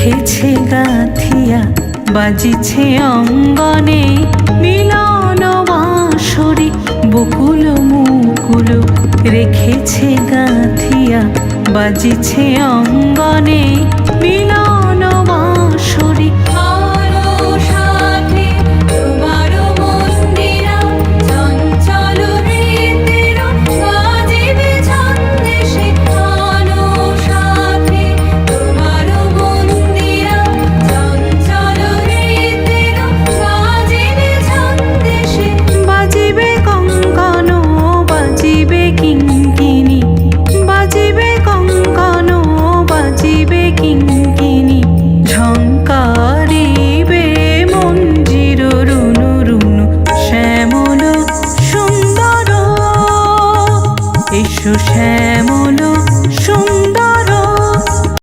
রেখেছে গাথিয়া বাজিছে অঙ্গনে মিলন বাঁশরি বকুল মুকুল রেখেছে গাথিয়া বাজিছে অঙ্গনে মিলন